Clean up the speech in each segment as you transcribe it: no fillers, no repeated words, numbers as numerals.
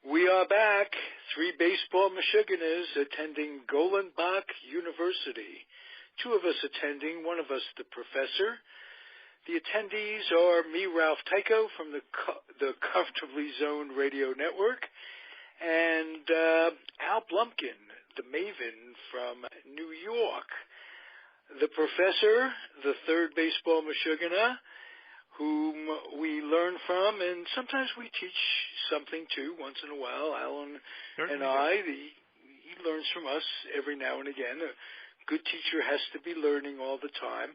We are back, three baseball Michiganers attending Golenbock University. Two of us attending, one of us the professor. The attendees are me, Ralph Tyko, from the Comfortably Zoned Radio Network, and Al Blumkin, the maven from New York. The professor, the third baseball Michiganer, whom we learn from, and sometimes we teach something too once in a while. Alan and I, he learns from us every now and again. A good teacher has to be learning all the time.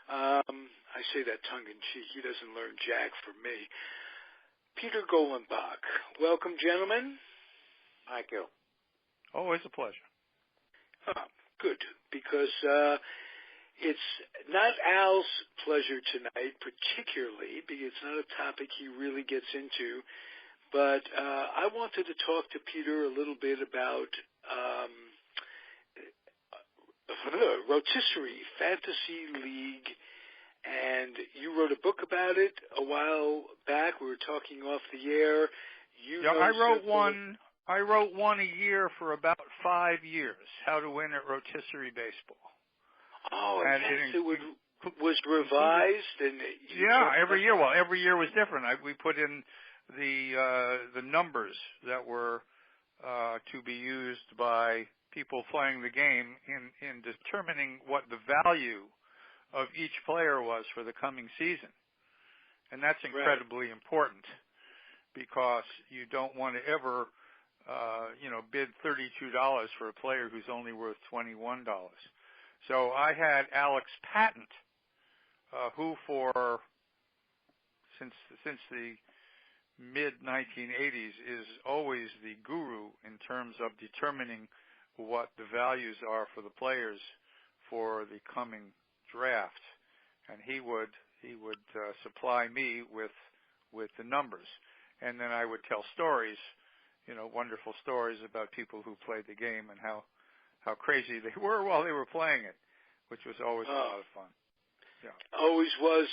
I say that tongue-in-cheek. He doesn't learn jack from me. Peter Golenbock. Welcome, gentlemen. Thank you. Always a pleasure. Good, because it's not Al's pleasure tonight, particularly, because it's not a topic he really gets into, but I wanted to talk to Peter a little bit about Rotisserie Fantasy League, and you wrote a book about it a while back. We were talking off the air. I wrote one a year for about 5 years, How to Win at Rotisserie Baseball. Oh, and it was revised, and every year. Well, every year was different. We put in the numbers that were to be used by people playing the game in determining what the value of each player was for the coming season, and that's incredibly important because you don't want to ever, bid $32 for a player who's only worth $21. So I had Alex Patent, who since the mid-1980s is always the guru in terms of determining what the values are for the players for the coming draft, and he would supply me with the numbers, and then I would tell stories, wonderful stories about people who played the game and how crazy they were while they were playing it, which was always a lot of fun. Yeah. Always was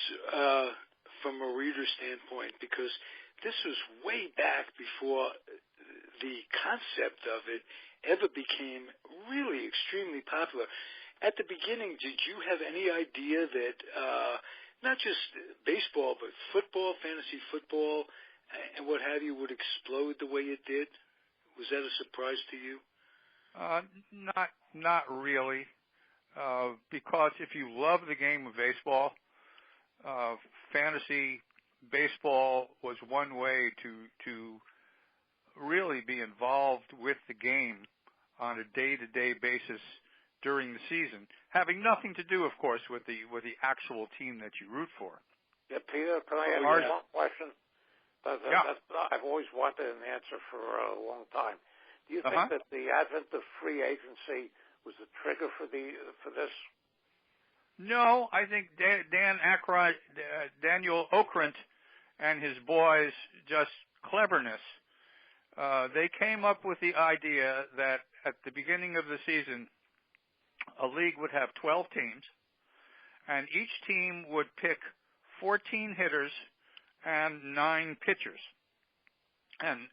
from a reader standpoint, because this was way back before the concept of it ever became really extremely popular. At the beginning, did you have any idea that not just baseball, but football, fantasy football, and what have you would explode the way it did? Was that a surprise to you? Not really, because if you love the game of baseball, fantasy baseball was one way to really be involved with the game on a day-to-day basis during the season, having nothing to do, of course, with the actual team that you root for. Yeah, Peter, can I ask you one question? I've always wanted an answer for a long time. Do you think that the advent of free agency was the trigger for this? No, I think Daniel Okrent and his boys, just cleverness. They came up with the idea that at the beginning of the season, a league would have 12 teams, and each team would pick 14 hitters and 9 pitchers. And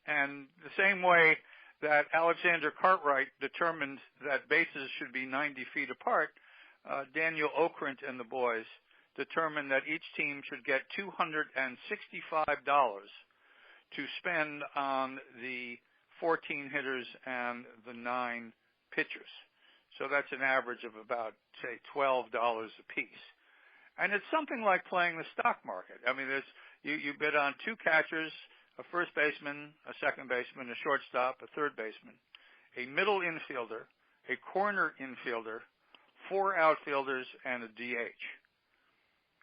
the same way that Alexander Cartwright determined that bases should be 90 feet apart, Daniel Okrent and the boys determined that each team should get $265 to spend on the 14 hitters and the 9 pitchers. So that's an average of about, say, $12 a piece. And it's something like playing the stock market. I mean, you bid on 2 catchers, a first baseman, a second baseman, a shortstop, a third baseman, a middle infielder, a corner infielder, 4 outfielders, and a DH.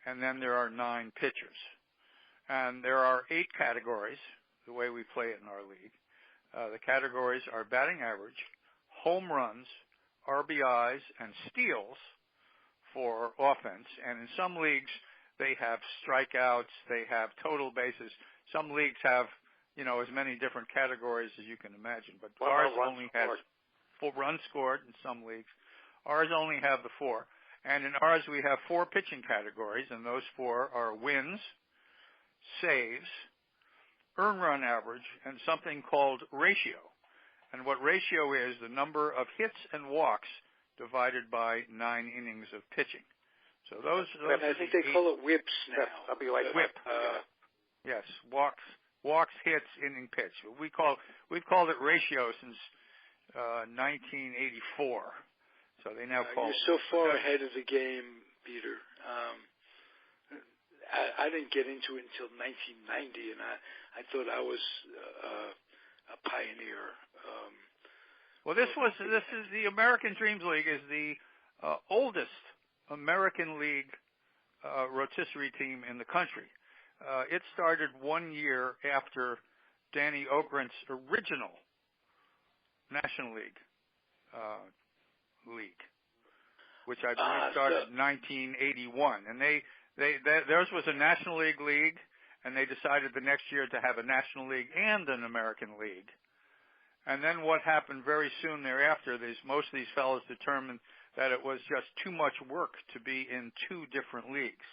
And then there are 9 pitchers. And there are 8 categories, the way we play it in our league. The categories are batting average, home runs, RBIs, and steals for offense. And in some leagues, they have strikeouts, they have total bases. Some leagues have, as many different categories as you can imagine. But ours only has 4 runs scored in some leagues. Ours only have the 4. And in ours, we have 4 pitching categories, and those 4 are wins, saves, earned run average and something called ratio. And what ratio is the number of hits and walks divided by 9 innings of pitching. So those I think they call it whips now. Whip. Yes, walks, hits, inning pitch. We've called it ratio since 1984. So they now call You're so far ahead of the game, Peter. I didn't get into it until 1990, and I thought I was a pioneer. Well, this is the American Dreams League is the oldest American League rotisserie team in the country. It started 1 year after Danny Ogrent's original National League which I believe started in 1981. And theirs was a National League, and they decided the next year to have a National League and an American League. And then what happened very soon thereafter, most of these fellows determined that it was just too much work to be in 2 different leagues.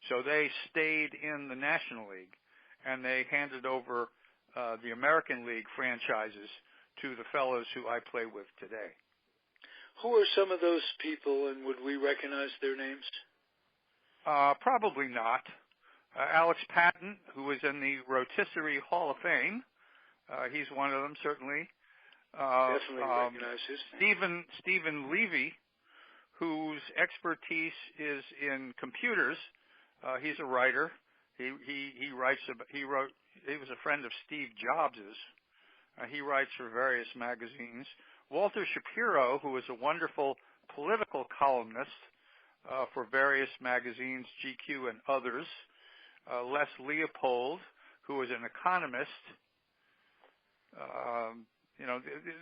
So they stayed in the National League, and they handed over the American League franchises to the fellows who I play with today. Who are some of those people, and would we recognize their names? Probably not. Alex Patton, who is in the Rotisserie Hall of Fame. He's one of them, certainly. Definitely recognize his name. Stephen Levy, whose expertise is in computers. He's a writer. He was a friend of Steve Jobs's. He writes for various magazines. Walter Shapiro, who is a wonderful political columnist for various magazines, GQ and others. Les Leopold, who is an economist.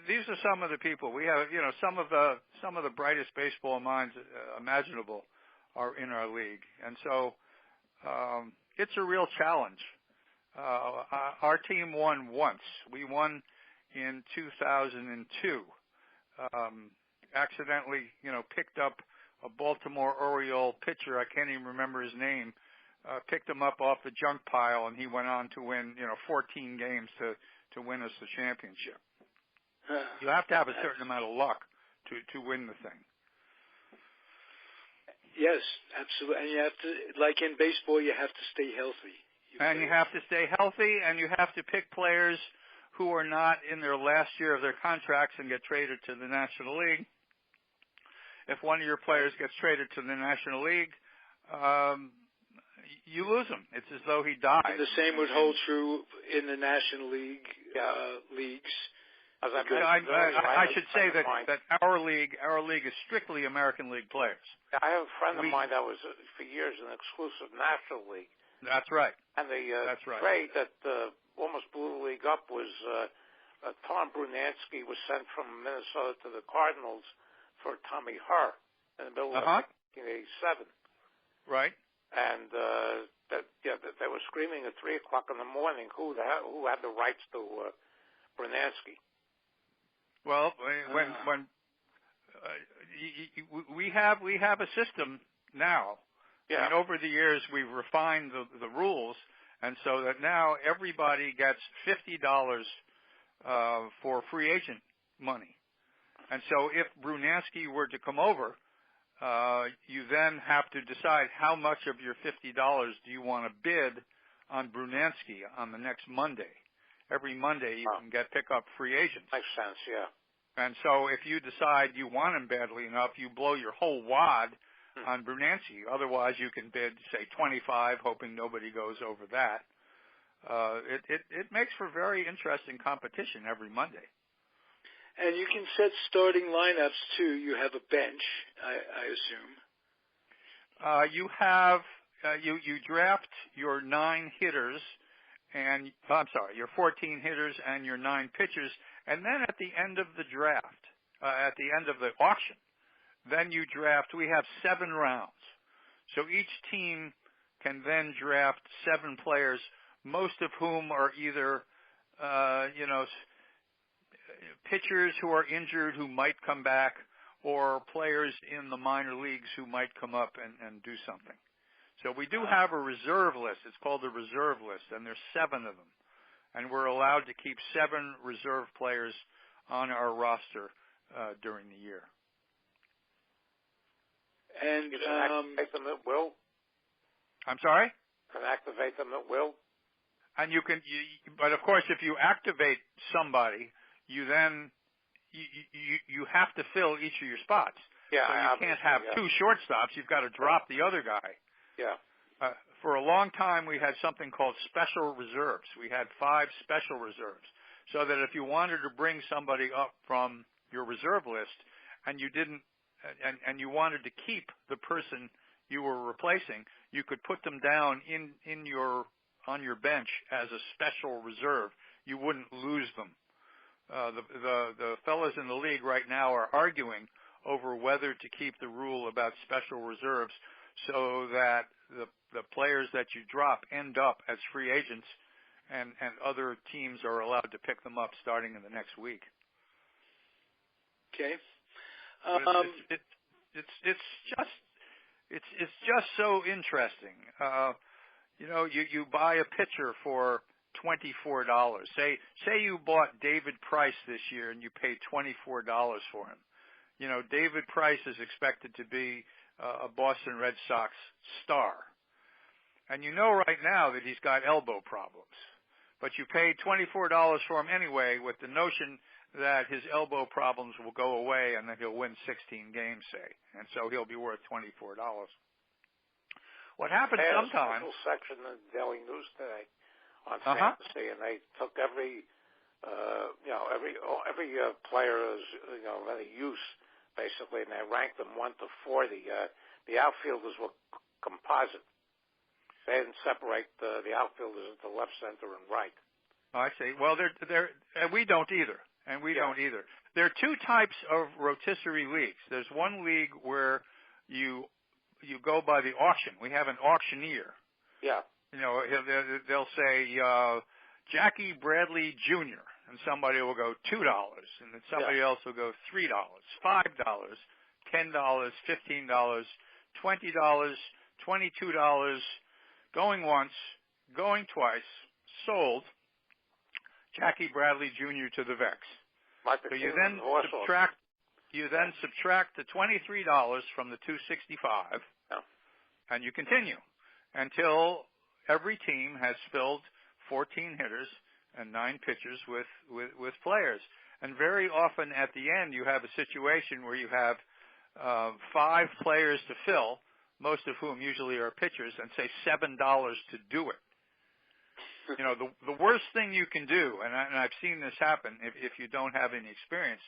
These are some of the people we have. Some of the brightest baseball minds imaginable are in our league, and so it's a real challenge. Our team won once. We won in 2002. Accidentally, picked up a Baltimore Oriole pitcher. I can't even remember his name. Picked him up off the junk pile, and he went on to win, 14 games to win us the championship. You have to have a certain amount of luck to win the thing. Yes, absolutely. And you have to, like in baseball, you have to stay healthy. You have to stay healthy, and you have to pick players who are not in their last year of their contracts and get traded to the National League. If one of your players gets traded to the National League, you lose him. It's as though he died. And the same would hold true in the National League leagues. I should say that our league is strictly American League players. I have a friend of mine that was for years an exclusive National League. That's right. And the trade that almost blew the league up was Tom Brunansky was sent from Minnesota to the Cardinals for Tommy Herr in the middle of 1987. Right. And they were screaming at 3 o'clock in the morning who had the rights to Brunansky. Well, when we have a system now. Yeah. And over the years, we've refined the rules, and so that now everybody gets $50 for free agent money. And so if Brunansky were to come over, you then have to decide how much of your $50 do you want to bid on Brunansky on the next Monday. Every Monday you can pick up free agents. Makes sense, yeah. And so if you decide you want him badly enough, you blow your whole wad on Brunansky. Otherwise, you can bid, say, 25, hoping nobody goes over that. It makes for very interesting competition every Monday. And you can set starting lineups too. You have a bench, I assume. You have you draft your 9 hitters, and your 14 hitters and your 9 pitchers, and then at the end of the draft, at the end of the auction, then you draft. We have 7 rounds, so each team can then draft 7 players, most of whom are either pitchers who are injured who might come back, or players in the minor leagues who might come up and do something. So we do have a reserve list. It's called the reserve list, and there's 7 of them. and we're allowed to keep 7 reserve players on our roster during the year. And you can activate them at will? I'm sorry? Can activate them at will? And you can, but of course, if you activate somebody, you then you have to fill each of your spots. Yeah, so you can't have 2 shortstops. You've got to drop the other guy. Yeah. For a long time, we had something called special reserves. We had 5 special reserves, so that if you wanted to bring somebody up from your reserve list, and you didn't, and you wanted to keep the person you were replacing, you could put them down on your bench as a special reserve. You wouldn't lose them. The fellas in the league right now are arguing over whether to keep the rule about special reserves so that the players that you drop end up as free agents, and other teams are allowed to pick them up starting in the next week. Okay. It's just so interesting. You buy a pitcher for $24. Say you bought David Price this year and you paid $24 for him. David Price is expected to be a Boston Red Sox star. And right now that he's got elbow problems. But you paid $24 for him anyway with the notion that his elbow problems will go away and that he'll win 16 games, say. And so he'll be worth $24. What happens sometimes... There's a special section in the Daily News today on fantasy, and they took every player's, any use, basically, and they ranked them 1 to 40. The outfielders were composite. They didn't separate the outfielders into left, center, and right. I see. Well, we don't either, and we don't either. There are 2 types of rotisserie leagues. There's one league where you go by the auction. We have an auctioneer. Yeah. They'll say Jackie Bradley Jr., and somebody will go $2, and then somebody else will go $3, $5, $10, $15, $20, $22, going once, going twice, sold, Jackie Bradley Jr. to the Vex. So you then subtract the $23 from the $265, and you continue until every team has filled 14 hitters and 9 pitchers with players. And very often at the end you have a situation where you have 5 players to fill, most of whom usually are pitchers, and say $7 to do it. The worst thing you can do, and I've seen this happen if you don't have any experience,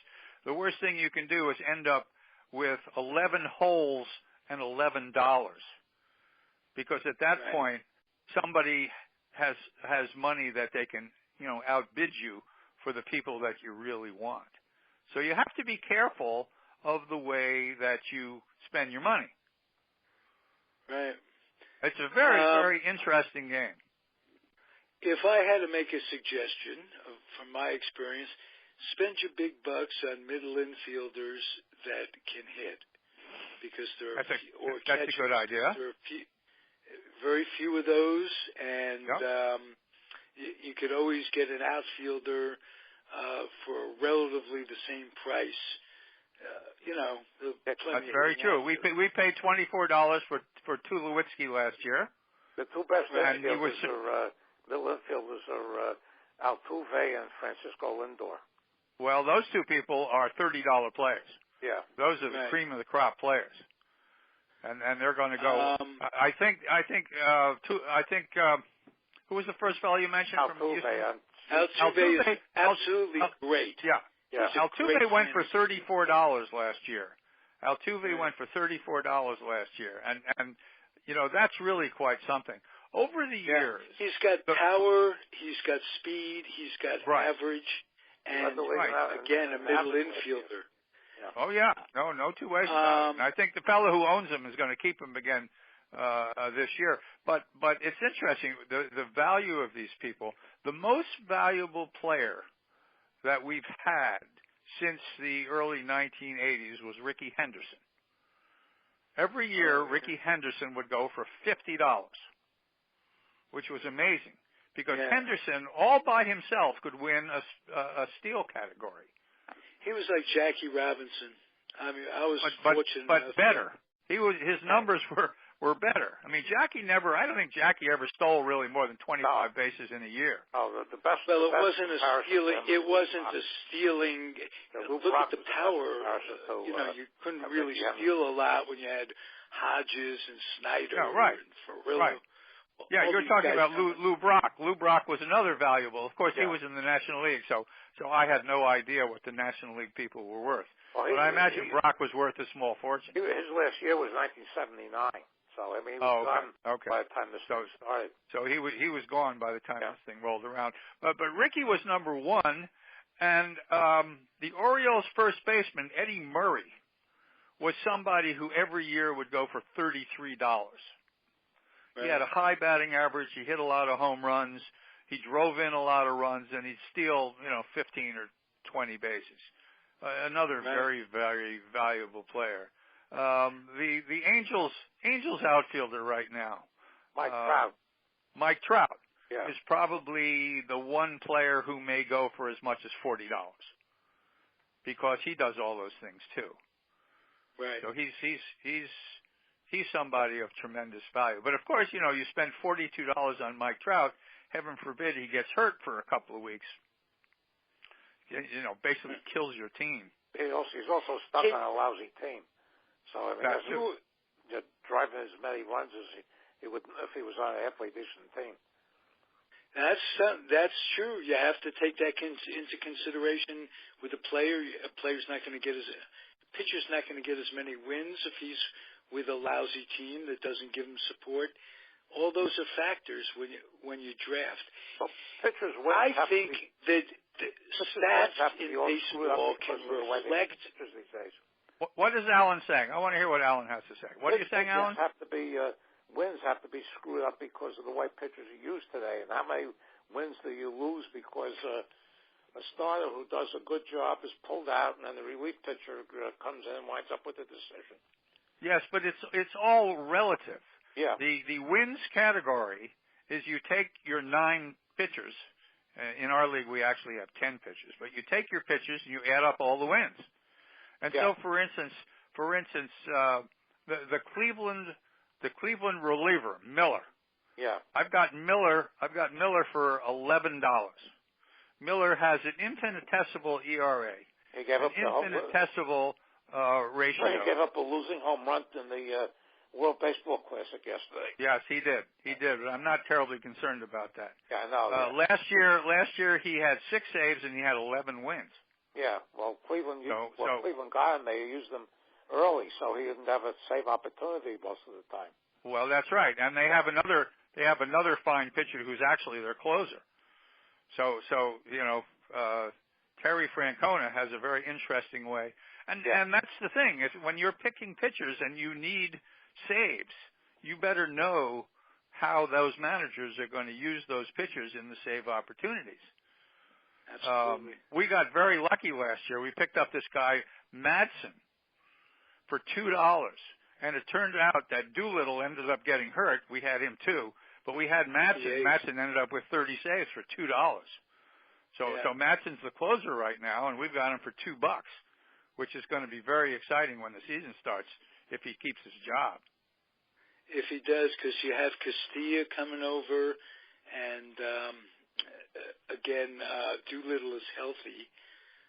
the worst thing you can do is end up with 11 holes and $11. Because at that point, somebody has money that they can, outbid you for the people that you really want. So you have to be careful of the way that you spend your money. Right. It's a very, very interesting game. If I had to make a suggestion from my experience, spend your big bucks on middle infielders that can hit, because that's a good idea. There are very few of those, and you could always get an outfielder for relatively the same price. That's very true. We paid $24 for Tulowitzki last year. The 2 best middle infielders are Altuve and Francisco Lindor. Well, those 2 people are $30 players. Yeah, those are the cream of the crop players, and they're going to go. I think who was the first fellow you mentioned Altuve, from Houston? Altuve is absolutely great. Yeah. Altuve went for $34 last year. Altuve went for $34 last year, and that's really quite something. Over the years, he's got power, he's got speed, he's got average, and again a middle infielder. Yeah. Oh yeah, no 2 ways about it. And I think the fellow who owns him is going to keep him again this year. But it's interesting the value of these people. The most valuable player that we've had since the early 1980s was Rickey Henderson. Every year, Rickey Henderson would go for $50, which was amazing because Henderson, all by himself, could win a steal category. He was like Jackie Robinson. I mean, I was fortunate but enough. Better. His numbers were better. I mean, I don't think Jackie ever stole really more than 25 bases in a year. Oh, the best. Well, it wasn't a stealing. It wasn't a stealing. Look at the power. You couldn't really steal a lot when you had Hodges and Snyder and Ferrillo. Right. Yeah, you're talking about Lou Brock. Lou Brock was another valuable. Of course, he was in the National League, so I had no idea what the National League people were worth. Well, but I imagine Brock was worth a small fortune. His last year was 1979, so I mean he was gone by the time this thing started. So he was gone by the time this thing rolled around. But Ricky was number one, and the Orioles' first baseman Eddie Murray was somebody who every year would go for $33. He had a high batting average. He hit a lot of home runs. He drove in a lot of runs, and he'd steal, 15 or 20 bases. Another very, very valuable player. The Angels outfielder right now, Mike Trout is probably the one player who may go for as much as $40 because he does all those things too. Right. So he's somebody of tremendous value. But of course, you spend $42 on Mike Trout. Heaven forbid he gets hurt for a couple of weeks. Basically kills your team. He's also stuck on a lousy team. So I mean, he's driving as many runs as he would if he was on a halfway decent team. That's true. You have to take that into consideration with a player. A pitcher's not going to get as many wins if he's with a lousy team that doesn't give him support. All those are factors when you draft. Well, pitchers I think that the stats in baseball can reflect. What is Alan saying? I want to hear what Alan has to say. What are you saying, Alan? Wins have to be screwed up because of the way pitchers are used today. And how many wins do you lose because a starter who does a good job is pulled out, and then the relief pitcher comes in and winds up with a decision? Yes, but it's all relative. Yeah. The wins category is you take your 9 pitchers. In our league, we actually have 10 pitchers, but you take your pitchers and you add up all the wins. And so, for instance, the Cleveland reliever Miller. Yeah. I've got Miller for $11. Miller has an infinitesimal ERA. He gave up infinitesimal ratio. He gave up a losing home run in the World Baseball Classic yesterday. Yes, he did. But I'm not terribly concerned about that. Yeah, I know. Last year he had 6 saves and he had 11 wins. Yeah, well, Cleveland got him. They used him early, so he didn't have a save opportunity most of the time. Well, that's right, and they have another fine pitcher who's actually their closer. So Terry Francona has a very interesting way, and that's the thing is when you're picking pitchers and you need saves, you better know how those managers are going to use those pitchers in the save opportunities. Absolutely. We got very lucky last year. We picked up this guy Madsen for $2, and it turned out that Doolittle ended up getting hurt. We had him too, but we had Madsen. Madsen ended up with 30 saves for $2. So Madsen's the closer right now, and we've got him for $2, which is going to be very exciting when the season starts if he keeps his job. If he does, because you have Castilla coming over, and again, Doolittle is healthy.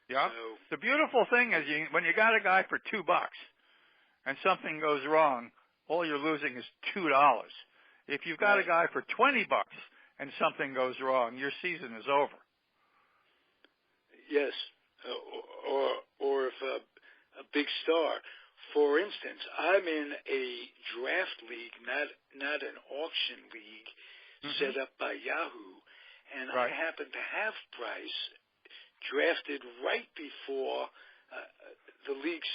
Yeah. So. The beautiful thing is when you got a guy for $2 and something goes wrong, all you're losing is $2. If you've got a guy for $20 and something goes wrong, your season is over. Yes, or if a big star. For instance, I'm in a draft league, not an auction league, set up by Yahoo, and I happen to have Bryce drafted right before the leagues.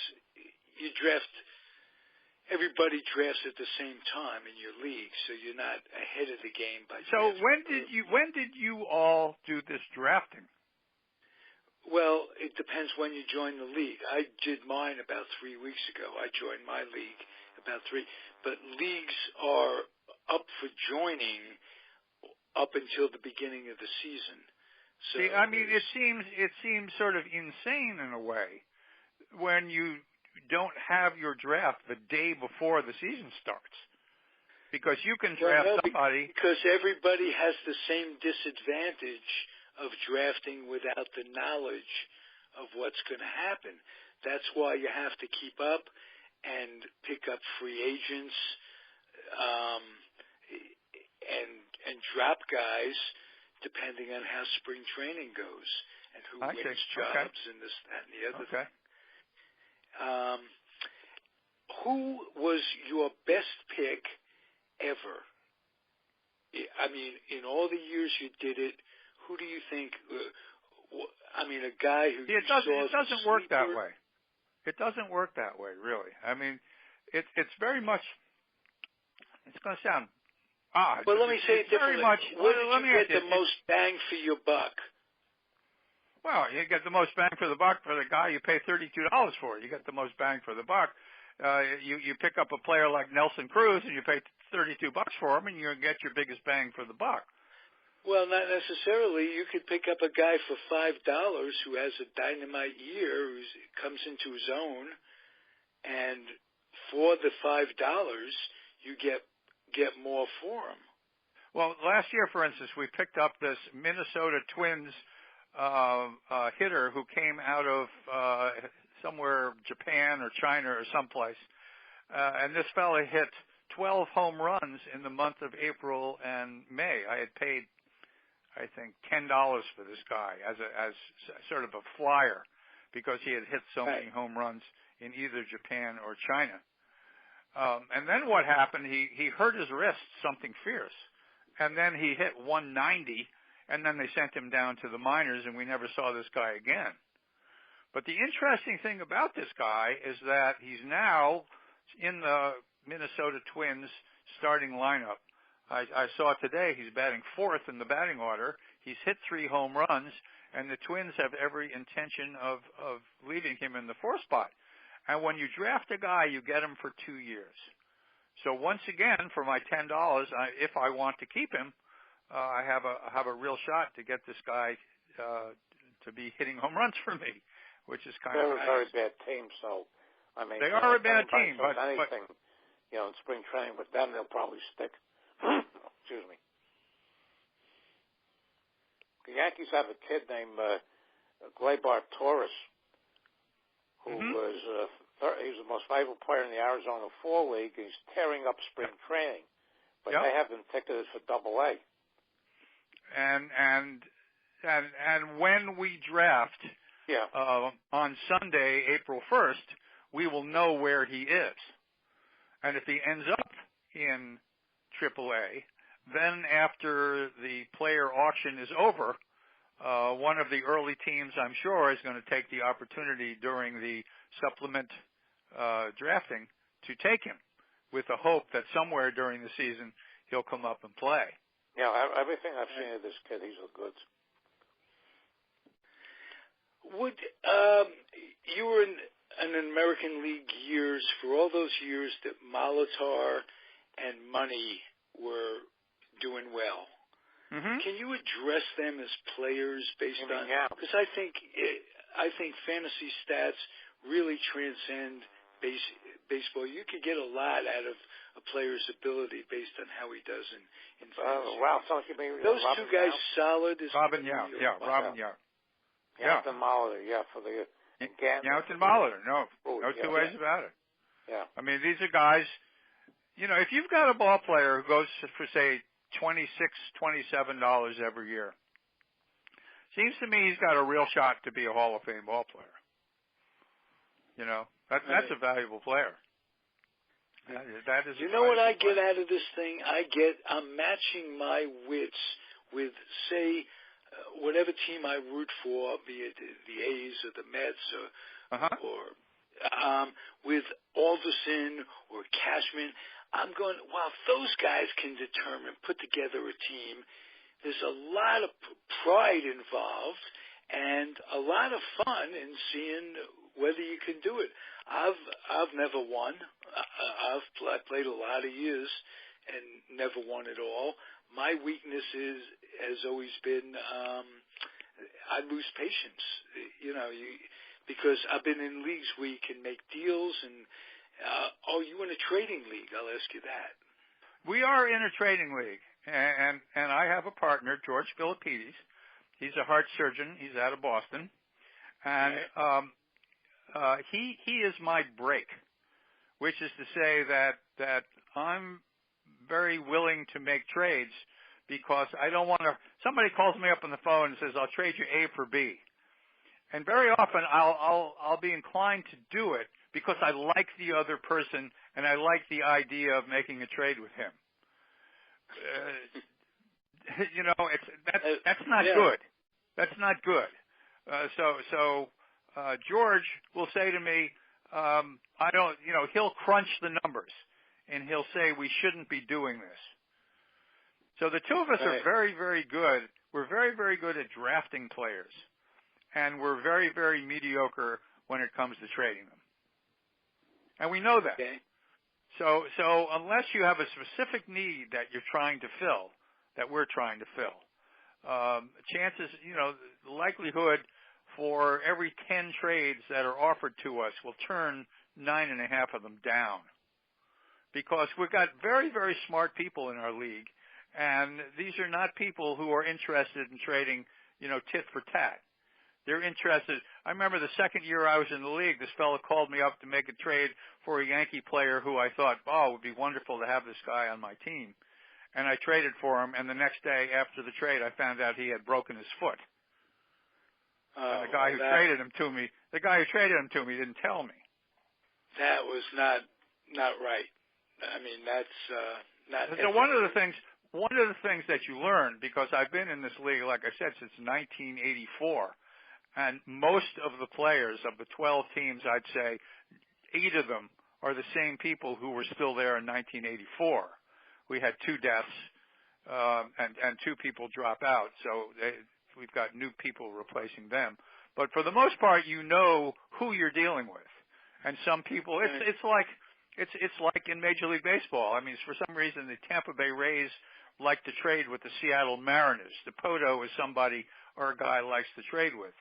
Everybody drafts at the same time in your league, so you're not ahead of the game by. So when did you all do this drafting? Well, it depends when you join the league. I did mine about 3 weeks ago. I joined my league about 3. But leagues are up for joining up until the beginning of the season. So see, I mean, it seems sort of insane in a way when you don't have your draft the day before the season starts, because you can draft somebody. Because everybody has the same disadvantage of drafting without the knowledge of what's going to happen. That's why you have to keep up and pick up free agents and drop guys depending on how spring training goes and who wins jobs and this, that, and the other thing. Who was your best pick ever? I mean, in all the years you did it, who do you think? I mean, a guy who it doesn't work that way. It doesn't work that way, really. I mean, it's very much. It's going to sound odd. Well, let me say it differently. Where did you get the most bang for your buck? Well, you get the most bang for the buck for the guy you pay $32 for. You get the most bang for the buck. You pick up a player like Nelson Cruz and you pay $32 for him, and you get your biggest bang for the buck. Well, not necessarily. You could pick up a guy for $5 who has a dynamite year, who comes into his own, and for the $5, you get more for him. Well, last year, for instance, we picked up this Minnesota Twins hitter who came out of somewhere, Japan or China or someplace, and this fella hit 12 home runs in the month of April and May. I had paid, I think, $10 for this guy as sort of a flyer because he had hit so many home runs in either Japan or China. And then what happened? He hurt his wrist, something fierce, and then he hit 190, and then they sent him down to the minors, and we never saw this guy again. But the interesting thing about this guy is that he's now in the Minnesota Twins starting lineup. I saw today he's batting fourth in the batting order. He's hit 3 home runs, and the Twins have every intention of leaving him in the 4th spot. And when you draft a guy, you get him for 2 years. So once again, for my $10, if I want to keep him, I have a real shot to get this guy to be hitting home runs for me, which is kind of nice. They're a very bad team, so I mean they are a bad team, but anything, in spring training with them, they'll probably stick. Excuse me. The Yankees have a kid named Golenbock, who was he was the most valuable player in the Arizona Fall League. He's tearing up spring training, but they have him ticketed for AA. And when we draft on Sunday, April 1st, we will know where he is. And if he ends up in AAA, then after the player auction is over, one of the early teams, I'm sure, is going to take the opportunity during the supplement drafting to take him with the hope that somewhere during the season he'll come up and play. Yeah, everything I've seen of this kid, he's a goods. Would you were in American League years, for all those years that Molitor and Money were doing well. Mm-hmm. Can you address them as players based on? Because I think fantasy stats really transcend baseball. You could get a lot out of a player's ability based on how he does in fantasy. Ralph, don't you mean those Robin 2 guys Yount? solid as Robin Yount, Robin Yount. Yount and Molitor, for the Yount and Molitor, no two ways about it. Yeah. I mean, these are guys, if you've got a ball player who goes for, say, $26, $27 every year, seems to me he's got a real shot to be a Hall of Fame ball player. That's a valuable player. That is. You know what I get out of this thing? I'm matching my wits with, say, whatever team I root for, be it the A's or the Mets or with Alderson or Cashman. I'm going, wow, if those guys can put together a team, there's a lot of pride involved and a lot of fun in seeing whether you can do it. I've never won. I played a lot of years and never won at all. my weakness has always been I lose patience. Because I've been in leagues where you can make deals, and you in a trading league? I'll ask you that. We are in a trading league, and I have a partner, George Philippides. He's a heart surgeon. He's out of Boston, and he is my break, which is to say that I'm very willing to make trades because I don't want to. Somebody calls me up on the phone and says, "I'll trade you A for B," and very often I'll be inclined to do it because I like the other person and I like the idea of making a trade with him. That's not good. That's not good. So George will say to me, he'll crunch the numbers and he'll say we shouldn't be doing this. So the two of us are very, very good. We're very, very good at drafting players, and we're very, very mediocre when it comes to trading them. And we know that. Okay. So unless you have a specific need that you're trying to fill, that we're trying to fill, chances, the likelihood for every 10 trades that are offered to us, we'll turn 9.5 of them down. Because we've got very, very smart people in our league, and these are not people who are interested in trading, tit for tat. They're interested. I remember the second year I was in the league, this fellow called me up to make a trade for a Yankee player who I thought, it would be wonderful to have this guy on my team. And I traded for him, and the next day after the trade, I found out he had broken his foot. And the guy who traded him to me didn't tell me. That was not right. I mean, that's not. So one of the things that you learn, because I've been in this league, like I said, since 1984, and most of the players of the 12 teams, I'd say 8 of them are the same people who were still there in 1984. We had 2 deaths, and 2 people drop out, so we've got new people replacing them. But for the most part, you know who you're dealing with. And some people, it's like in Major League Baseball. I mean, for some reason, the Tampa Bay Rays like to trade with the Seattle Mariners. DePoto is somebody or a guy likes to trade with.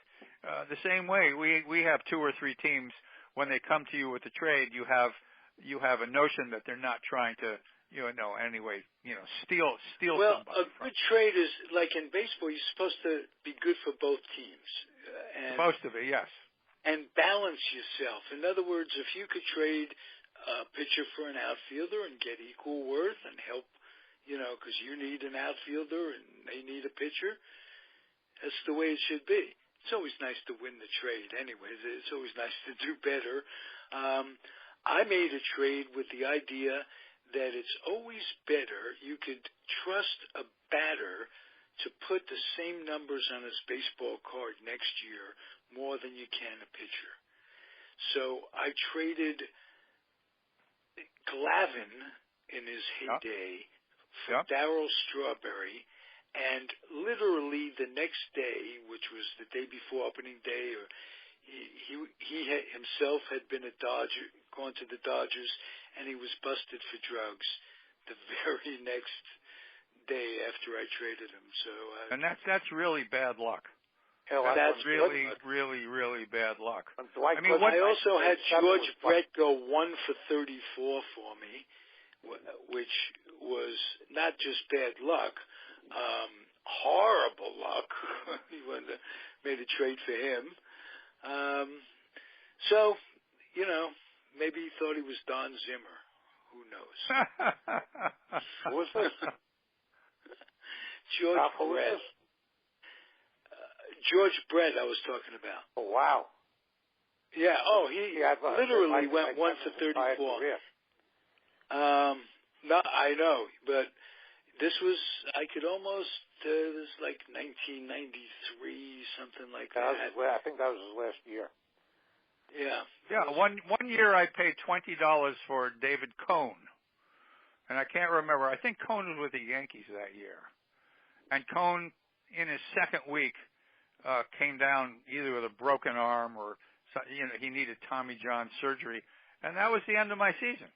The same way, we have 2 or 3 teams. When they come to you with a trade, you have a notion that they're not trying to, steal well, somebody. Well, a good trade is, like in baseball, you're supposed to be good for both teams. Supposed to be, yes. And balance yourself. In other words, if you could trade a pitcher for an outfielder and get equal worth and help, because you need an outfielder and they need a pitcher, that's the way it should be. It's always nice to win the trade anyways. It's always nice to do better. I made a trade with the idea that it's always better. You could trust a batter to put the same numbers on his baseball card next year more than you can a pitcher. So I traded Glavine in his heyday for Darryl Strawberry, and literally the next day, which was the day before opening day, he himself had been a Dodger, gone to the Dodgers, and he was busted for drugs the very next day after I traded him. So, and that's really bad luck. That's really, really, really bad luck. I also had George Brett go 1 for 34 for me, which was not just bad luck, horrible luck. He made a trade for him. So, maybe he thought he was Don Zimmer. Who knows? Who was this? George Brett. George Brett I was talking about. Oh, wow. Yeah, he literally went 1 for 34. No, I know, but this was, I could almost, this was like 1993, something like that. I think that was his last year. Yeah. Yeah, one year I paid $20 for David Cone, and I can't remember. I think Cone was with the Yankees that year. And Cone, in his second week, came down either with a broken arm or he needed Tommy John surgery, and that was the end of my season.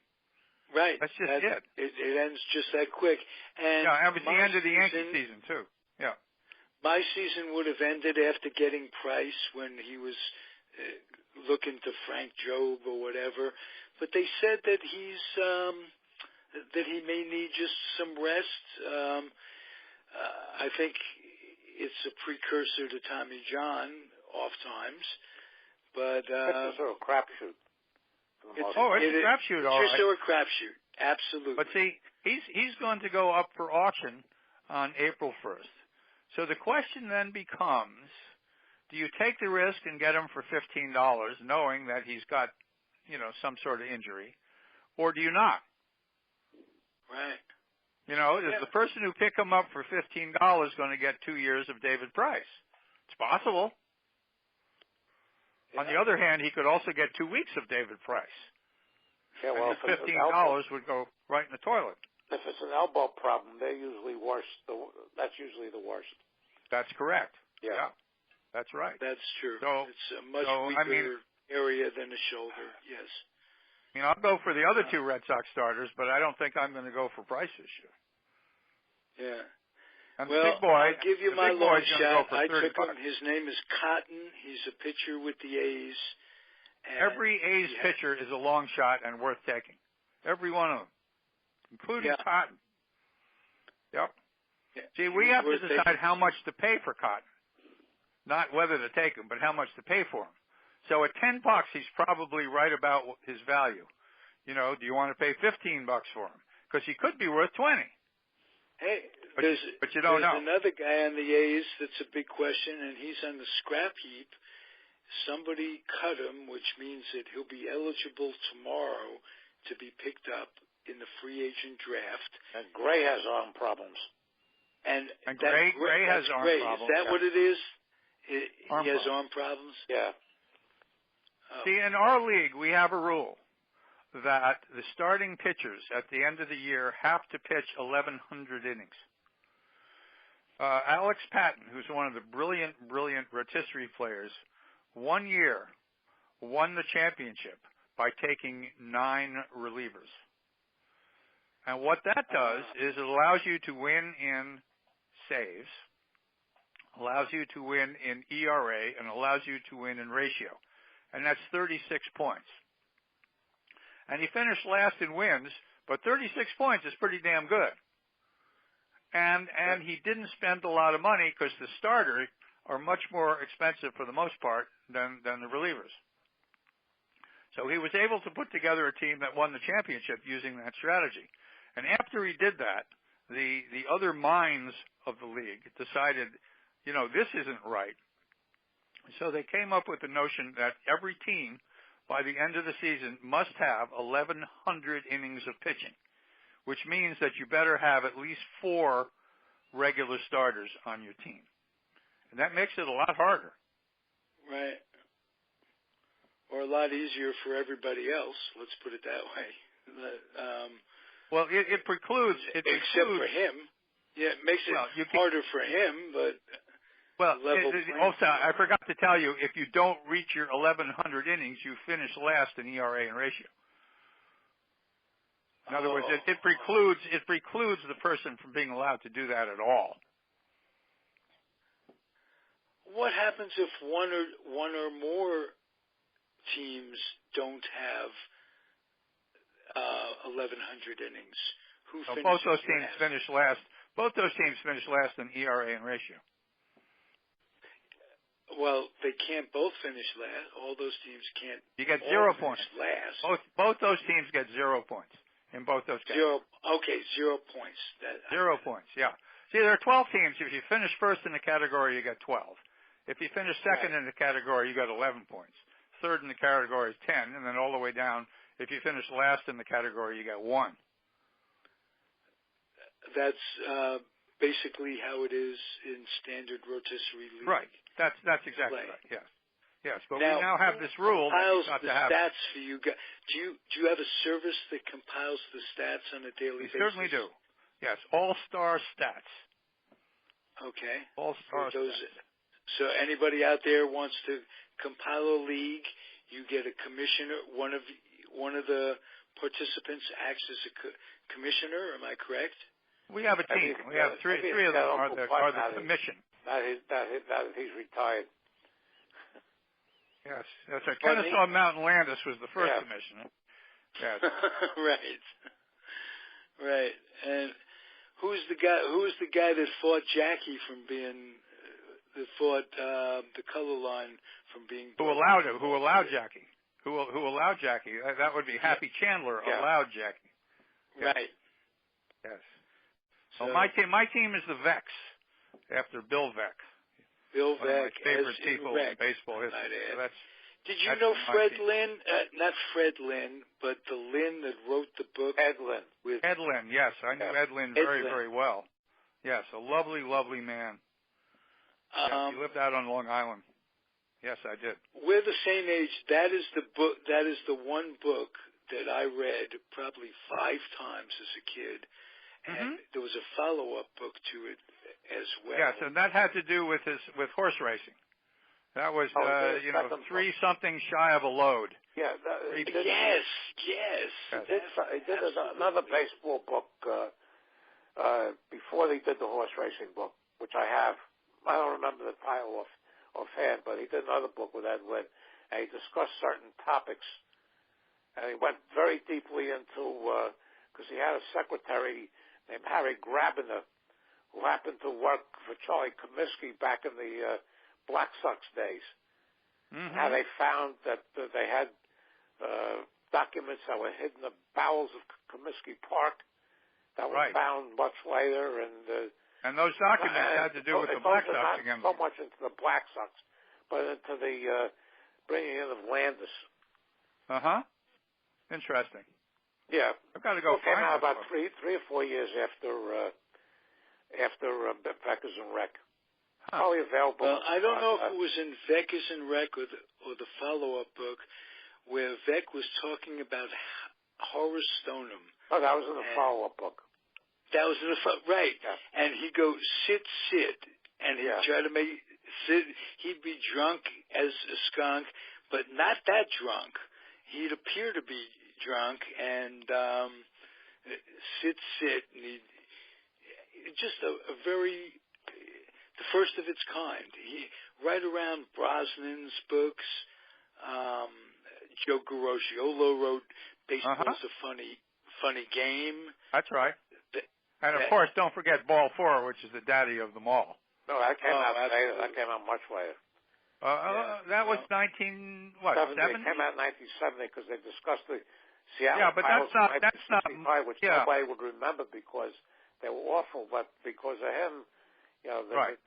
Right. That's just it. It ends just that quick. And yeah, it was the end of the Yankee season, too. Yeah. My season would have ended after getting Price when he was looking to Frank Jobe or whatever. But they said that that he may need just some rest. I think it's a precursor to Tommy John oft times. But it's sort of a crapshoot. It's a crapshoot, all right. It's just a crapshoot, absolutely. But see, he's going to go up for auction on April 1st. So the question then becomes, do you take the risk and get him for $15, knowing that he's got, some sort of injury, or do you not? Right. Is the person who pick him up for $15 going to get 2 years of David Price? It's possible. On the other hand, he could also get 2 weeks of David Price. Yeah, well, and the $15 would go right in the toilet. If it's an elbow problem, they're usually worse. That's usually the worst. That's correct. Yeah. That's right. That's true. So, it's a much weaker area than the shoulder, yes. I'll go for the other two Red Sox starters, but I don't think I'm going to go for Price this year. Yeah. And well, I'll give you my long shot. I took him. His name is Cotton. He's a pitcher with the A's. Every A's pitcher is a long shot and worth taking. Every one of them, including Cotton. Yep. Yeah. See, we have to decide how much to pay for Cotton. Not whether to take him, but how much to pay for him. So at $10, he's probably right about his value. Do you want to pay $15 for him? Because he could be worth $20. Hey, but you don't know. There's another guy on the A's that's a big question, and he's on the scrap heap. Somebody cut him, which means that he'll be eligible tomorrow to be picked up in the free agent draft. And Gray has arm problems. And Gray has arm problems. Is that what it is? He has arm problems? Yeah. Oh. See, in our league, we have a rule that the starting pitchers at the end of the year have to pitch 1,100 innings. Alex Patton, who's one of the brilliant rotisserie players, 1 year won the championship by taking 9 relievers. And what that does is it allows you to win in saves, allows you to win in ERA, and allows you to win in ratio. And that's 36 points. And he finished last in wins, but 36 points is pretty damn good. And he didn't spend a lot of money because the starters are much more expensive for the most part than the relievers. So he was able to put together a team that won the championship using that strategy. And after he did that, the other minds of the league decided, this isn't right. So they came up with the notion that every team, by the end of the season, must have 1,100 innings of pitching, which means that you better have at least 4 regular starters on your team. And that makes it a lot harder. Right. Or a lot easier for everybody else, let's put it that way. Well, it precludes... Except for him. Yeah, it makes it harder for him, but... Well, also, I forgot to tell you, if you don't reach your 1,100 innings, you finish last in ERA and ratio. In other words, it precludes the person from being allowed to do that at all. What happens if one or more teams don't have 1,100 innings? Both those teams finish last. Both those teams finish last in ERA and ratio. Well, they can't both finish last. All those teams can't. You get 0 points. Last. Both those teams get 0 points in both those categories. 0 points. 0 points, yeah. See, there are 12 teams. If you finish first in the category, you get 12. If you finish second in the category, you get 11 points. Third in the category is 10, and then all the way down, if you finish last in the category, you get 1. That's basically how it is in standard rotisserie league. Right. That's exactly right. Yes. Yes. But now, we now have this rule that compiles you've got the to have. stats for you guys. Do you have a service that compiles the stats on a daily basis? We certainly do. Yes. All-star stats. Okay. All-star stats. So anybody out there wants to compile a league, you get a commissioner, one of the participants acts as a commissioner. Am I correct? We have a team. We have three of them are the commission. That he's retired. Yes, that's right. Kennesaw Mountain Landis was the first commissioner. Yes. Right. And who's the guy that fought Jackie from being that fought the color line from being who allowed Jackie? Who allowed Jackie? That would be Happy Chandler allowed Jackie. Yes. Right. Yes. So my team is the Vex, after Bill Vex. Bill Vex, one of my favorite people in baseball history. So did you know Fred Lynn? Not Fred Lynn, but the Lynn that wrote the book. Ed Lynn. Ed Lynn, yes, I knew Ed Lynn very well. Yes, a lovely, lovely man. Yes, he lived out on Long Island. Yes, I did. We're the same age. That is the book. That is the one book that I read probably 5 times as a kid, and there was a follow-up book to it as well. Yes, and that had to do with horse racing. That was 3-something shy of a load. Yeah. Yes. He did another baseball book before they did the horse racing book, which I have. I don't remember the title offhand, but he did another book with Ed Lynn, and he discussed certain topics, and he went very deeply into because he had a secretary named Harry Grabiner, who happened to work for Charlie Comiskey back in the Black Sox days. How they found that they had documents that were hidden in the bowels of Comiskey Park that were found much later, and those documents had to do with the Black Sox again. Not so much into the Black Sox, but into the bringing in of Landis. Interesting. Yeah, I've got to go find it. Came out about 3 or 4 years after Veckers and Rec. Probably available. Well, I don't know if it was in Veckers and Rec or the follow-up book where Veck was talking about Horace Stoneham. Oh, that was in the follow-up book. That was in the right. Yeah. And he'd go sit, and he'd try to make sit. He'd be drunk as a skunk, but not that drunk. He'd appear to be drunk and sit, and he'd just a very the first of its kind. Right around Brosnan's books, Joe Garociolo wrote Baseball's a funny game. That's right. And of course, don't forget Ball 4, which is the daddy of them all. No, that came out later. That came out much later. That was 1970? It came out in 1970 because they discussed the Seattle. Yeah, but that's not which nobody would remember because they were awful. But because of him, but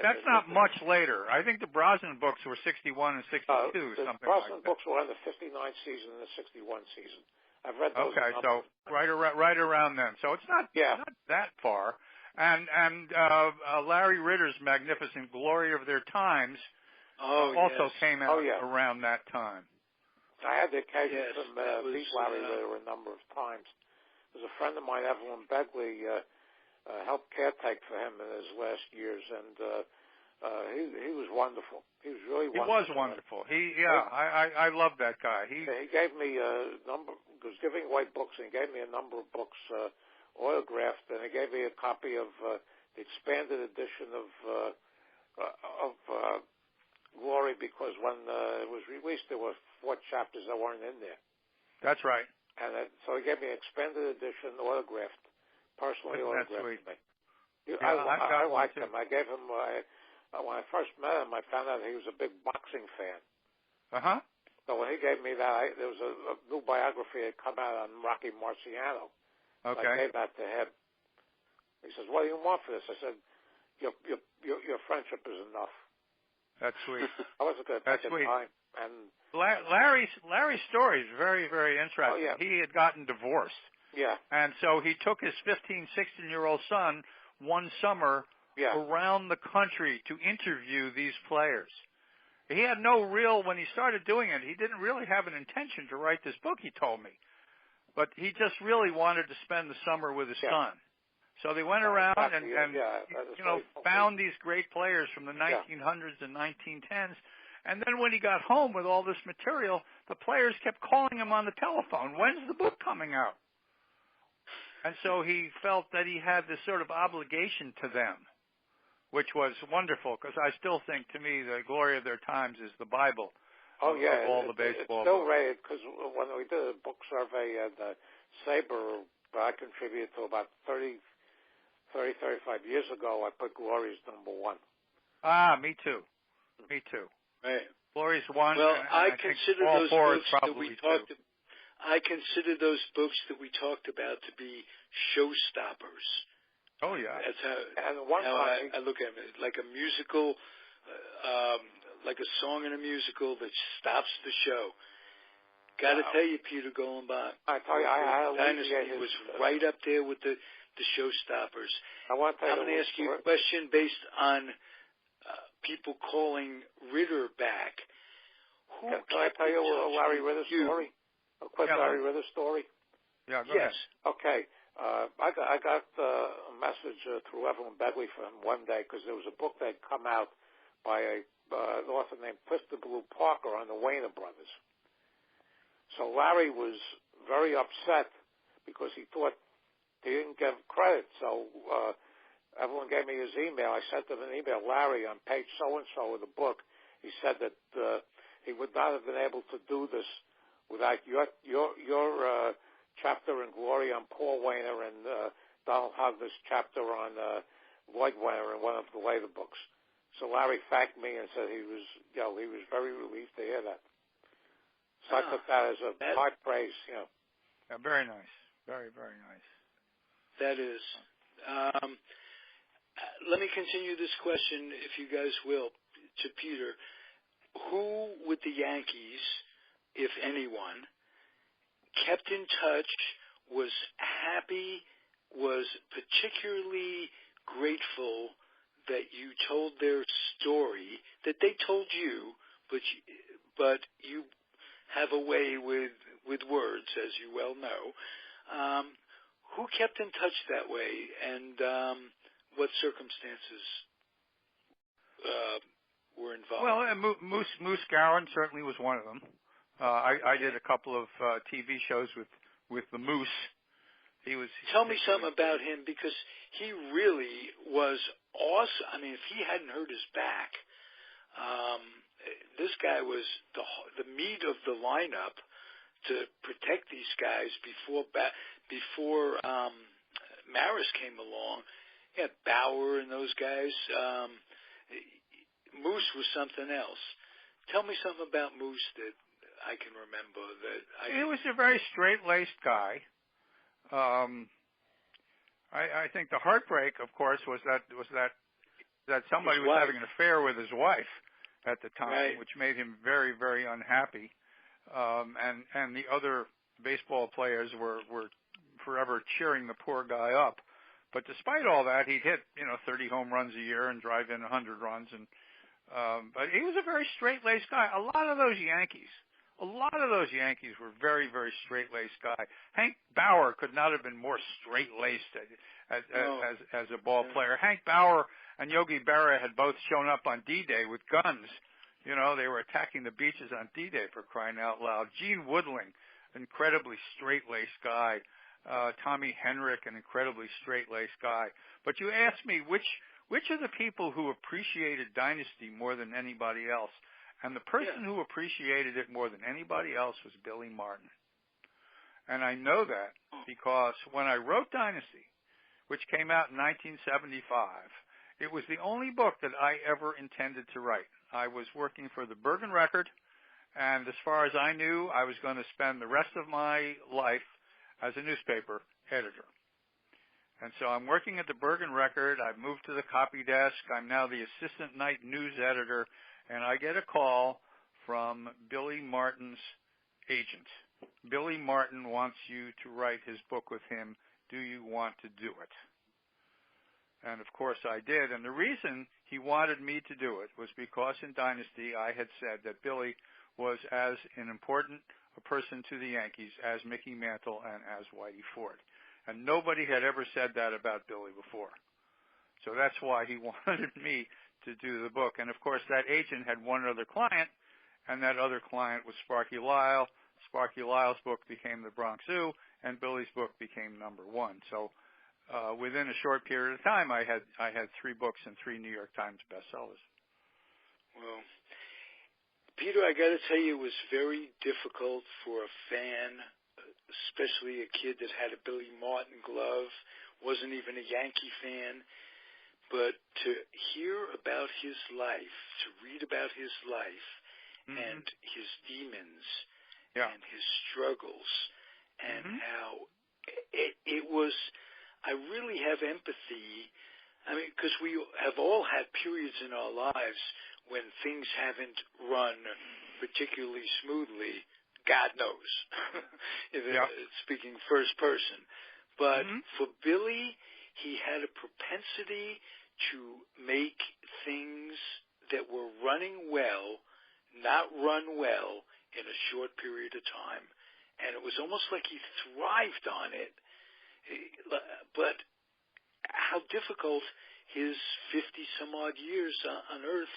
that's not much later. I think the Brosnan books were 61 and 62, something like that. The Brosnan books were in the 59 season and the 61 season. I've read those. Okay, so right around then. So it's not that far. And Larry Ritter's magnificent Glory of Their Times also came out around that time. I had the occasion to meet Larry Ritter a number of times. There's a friend of mine, Evelyn Begley, helped caretake for him in his last years, and he was wonderful. He was really wonderful. He was wonderful. I love that guy. He gave me a number. He was giving away books, and he gave me a number of books autographed, and he gave me a copy of the expanded edition of Glory, because when it was released, there were 4 chapters that weren't in there. That's right. And so he gave me an expanded edition autographed, personally autographed to me. I liked him. I gave him, when I first met him, I found out he was a big boxing fan. So when he gave me that, there was a new biography that had come out on Rocky Marciano. Okay. I gave that to him. He says, "What do you want for this?" I said, "Your friendship is enough." That's sweet. I wasn't going to take the time. And Larry's story is very, very interesting. Oh, yeah. He had gotten divorced. Yeah. And so he took his 15, 16-year-old son one summer around the country to interview these players. He had when he started doing it, he didn't really have an intention to write this book, he told me. But he just really wanted to spend the summer with his son. So they went around and found these great players from the 1900s and 1910s And then when he got home with all this material, the players kept calling him on the telephone, when's the book coming out? And so he felt that he had this sort of obligation to them, which was wonderful, because I still think, to me, the glory of their times is the Bible. Oh, yeah. Of all the baseball it's still rated, because when we did a book survey at Sabre, I contributed to about 35 years ago, I put Glory's number one. Ah, me too. Me too. Right. Glory's one. Well, and I consider all those four books that we two. talked. I consider those books that we talked about to be showstoppers. Oh yeah. That's how I look at it, like a musical, like a song in a musical that stops the show. Got to tell you, Peter Golenbock, I tell you, Dynasty was right up there with the showstoppers. I'm going to ask you a question based on people calling Ritter back. Can I tell you a Larry Ritter story? A quick Larry Ritter story? Yeah, go ahead. Okay. I got a message through Evelyn Begley from him one day because there was a book that had come out by an author named Clifton Blue Parker on the Wayner brothers. So Larry was very upset because he thought he didn't give credit. So Evelyn gave me his email. I sent him an email. Larry, on page so-and-so of the book, he said that he would not have been able to do this without your chapter in Glory on Paul Wayner and Donald Hogner's chapter on Lloyd Wayner in one of the later books. So Larry thanked me and said he was very relieved to hear that. So I took that as a high praise, Yeah, very nice. Very, very nice. That is. Let me continue this question, if you guys will, to Peter. Who with the Yankees, if anyone, kept in touch, was happy, was particularly grateful that you told their story, that they told you, but you have a way with words, as you well know. Who kept in touch that way, and what circumstances were involved? Well, Moose Gowan certainly was one of them. I did a couple of TV shows with the Moose. Tell me something about him, because he really was awesome. I mean, if he hadn't hurt his back, this guy was the meat of the lineup to protect these guys before Maris came along. Yeah, Bauer and those guys. Moose was something else. Tell me something about Moose that I can remember. He was a very straight-laced guy. I think the heartbreak, of course, was that somebody was having an affair with his wife at the time, right, which made him very, very unhappy. And the other baseball players were forever cheering the poor guy up. But despite all that, he'd hit 30 home runs a year and drive in 100 runs. And but he was a very straight-laced guy. A lot of those Yankees were very, very straight-laced guy. Hank Bauer could not have been more straight-laced as a ball player. Hank Bauer and Yogi Berra had both shown up on D-Day with guns. They were attacking the beaches on D-Day, for crying out loud. Gene Woodling, incredibly straight-laced guy. Tommy Henrik, an incredibly straight-laced guy. But you asked me which of the people who appreciated Dynasty more than anybody else, and the person who appreciated it more than anybody else was Billy Martin. And I know that because when I wrote Dynasty, which came out in 1975, it was the only book that I ever intended to write. I was working for the Bergen Record, and as far as I knew, I was going to spend the rest of my life as a newspaper editor. And so I'm working at the Bergen Record. I've moved to the copy desk. I'm now the assistant night news editor, and I get a call from Billy Martin's agent. Billy Martin wants you to write his book with him. Do you want to do it? And, of course, I did. And the reason he wanted me to do it was because in Dynasty I had said that Billy was as an important a person to the Yankees as Mickey Mantle and as Whitey Ford. And nobody had ever said that about Billy before. So that's why he wanted me to do the book. And, of course, that agent had one other client, and that other client was Sparky Lyle. Sparky Lyle's book became The Bronx Zoo, and Billy's book became number one. So within a short period of time, I had 3 books and 3 New York Times bestsellers. Well, Peter, I got to tell you, it was very difficult for a fan, especially a kid that had a Billy Martin glove, wasn't even a Yankee fan, but to hear about his life, to read about his life and his demons and his struggles and how it was, I really have empathy. I mean, because we have all had periods in our lives when things haven't run particularly smoothly. God knows, speaking first person. But for Billy, he had a propensity to make things that were running well not run well in a short period of time. And it was almost like he thrived on it. But how difficult his 50-some-odd years on Earth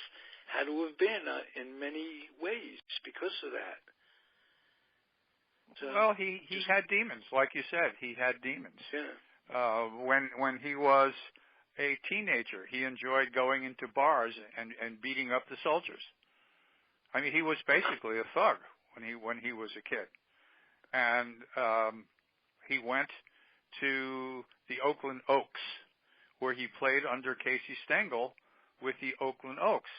had to have been in many ways because of that. So, well, he had demons, like you said. He had demons. Yeah. When he was a teenager, he enjoyed going into bars and beating up the soldiers. I mean, he was basically a thug when he was a kid, and he went to the Oakland Oaks, where he played under Casey Stengel with the Oakland Oaks,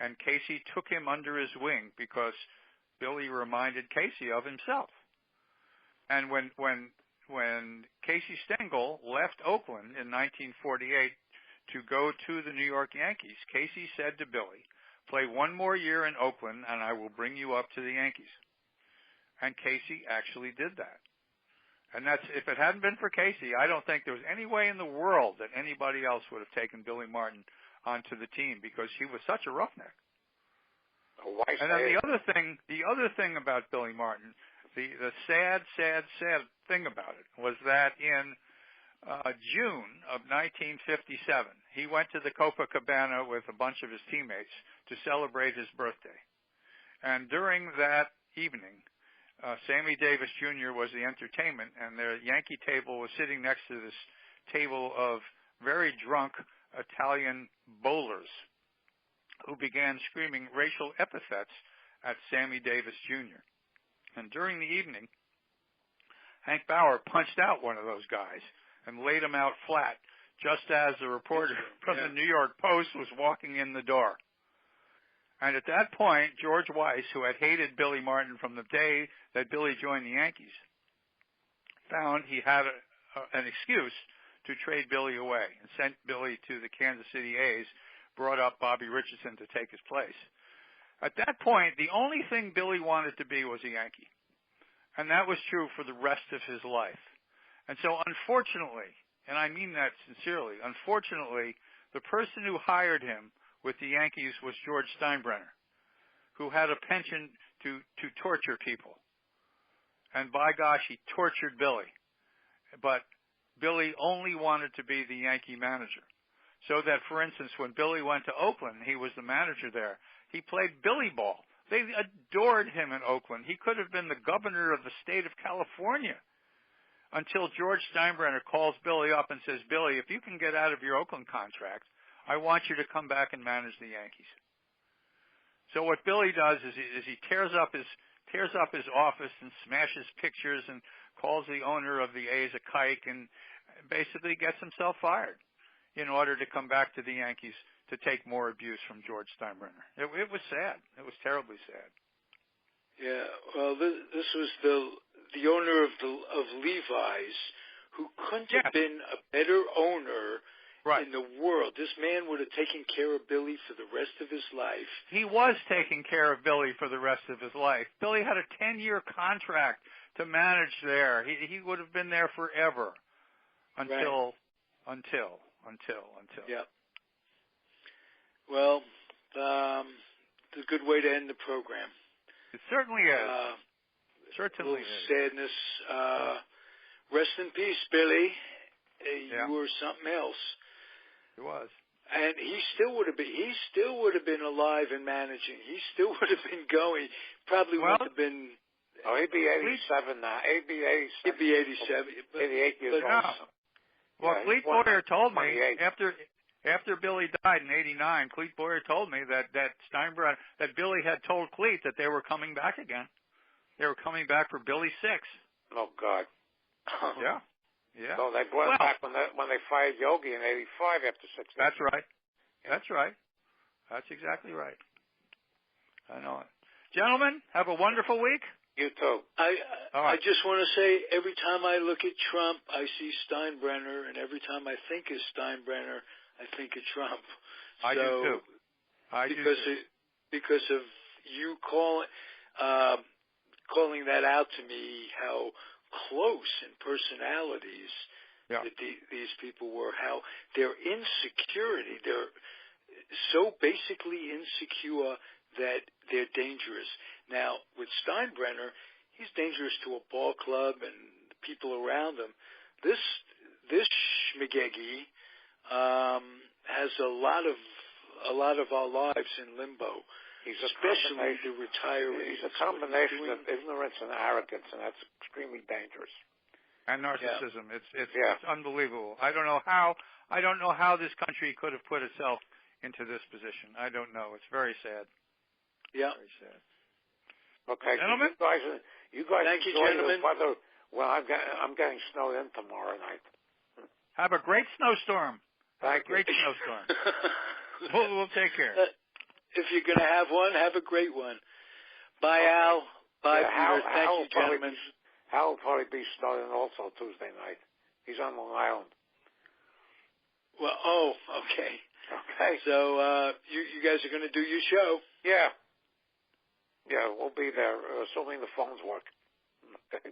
and Casey took him under his wing because Billy reminded Casey of himself. And when Casey Stengel left Oakland in 1948 to go to the New York Yankees, Casey said to Billy, "Play one more year in Oakland and I will bring you up to the Yankees." And Casey actually did that. And that's, if it hadn't been for Casey, I don't think there was any way in the world that anybody else would have taken Billy Martin onto the team, because he was such a roughneck. And then the other thing about Billy Martin, the sad thing about it was that in June of 1957, he went to the Copacabana with a bunch of his teammates to celebrate his birthday. And during that evening, Sammy Davis Jr. was the entertainment, and the Yankee table was sitting next to this table of very drunk Italian bowlers who began screaming racial epithets at Sammy Davis Jr. And during the evening, Hank Bauer punched out one of those guys and laid him out flat, just as the reporter from the New York Post was walking in the door. And at that point, George Weiss, who had hated Billy Martin from the day that Billy joined the Yankees, found he had an excuse to trade Billy away and sent Billy to the Kansas City A's, brought up Bobby Richardson to take his place. At that point, the only thing Billy wanted to be was a Yankee. And that was true for the rest of his life. And so unfortunately, and I mean that sincerely, unfortunately, the person who hired him with the Yankees was George Steinbrenner, who had a penchant to torture people. And by gosh, he tortured Billy. But Billy only wanted to be the Yankee manager. So that, for instance, when Billy went to Oakland, he was the manager there. He played Billy ball. They adored him in Oakland. He could have been the governor of the state of California, until George Steinbrenner calls Billy up and says, "Billy, if you can get out of your Oakland contract, I want you to come back and manage the Yankees." So what Billy does is he tears up his office and smashes pictures and calls the owner of the A's a kike and basically gets himself fired in order to come back to the Yankees to take more abuse from George Steinbrenner. It was sad. It was terribly sad. Yeah, well, this was the owner of Levi's, who couldn't have been a better owner in the world. This man would have taken care of Billy for the rest of his life. He was taking care of Billy for the rest of his life. Billy had a 10-year contract to manage there. He would have been there forever until. Yeah. Well, it's a good way to end the program. It certainly is. Certainly is. Sadness. Rest in peace, Billy. You were something else. He was. And he still would have been alive and managing. He still would have been going. Probably would have been. Oh, he'd be 87 now. He'd be 87. He'd be 87. 88 years old. No. Well, Clete Boyer told me after Billy died in '89. Clete Boyer told me that Steinbrenner, that Billy had told Clete that they were coming back again. They were coming back for Billy 6. Oh God. Yeah. Yeah. So they brought it back when they fired Yogi in '85 after 6 years. That's right. That's right. That's exactly right. I know it. Gentlemen, have a wonderful week. You too. I just want to say, every time I look at Trump, I see Steinbrenner, and every time I think of Steinbrenner, I think of Trump. I do too. Because of you calling that out to me, how close in personalities that these people were, how their insecurity, they're so basically insecure that they're dangerous. Now, with Steinbrenner, he's dangerous to a ball club and the people around him. This schmagegi has a lot of our lives in limbo. Especially the retirees. He's a combination of ignorance and arrogance, and that's extremely dangerous. And narcissism. Yeah. It's unbelievable. I don't know how this country could have put itself into this position. I don't know. It's very sad. Yeah. Very sad. Okay, gentlemen. You guys. Thank you, gentlemen. Well, I'm getting snowed in tomorrow night. Have a great snowstorm. Thank you. Great snowstorm. We'll take care. If you're going to have one, have a great one. Bye, Al. Bye, Peter. Thank you, gentlemen. Hal will probably be snowed in also Tuesday night. He's on Long Island. Well, okay. Okay. So you guys are going to do your show? Yeah. Yeah, we'll be there, assuming the phones work.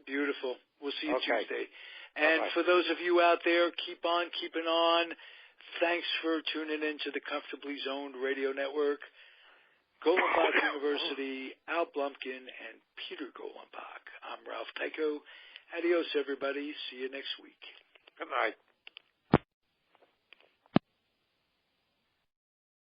Beautiful. We'll see you Okay. Tuesday. And for those of you out there, keep on keeping on. Thanks for tuning in to the Comfortably Zoned Radio Network. Golenbock University, Al Blumkin, and Peter Golenbock. I'm Ralph Tyko. Adios, everybody. See you next week. Good night.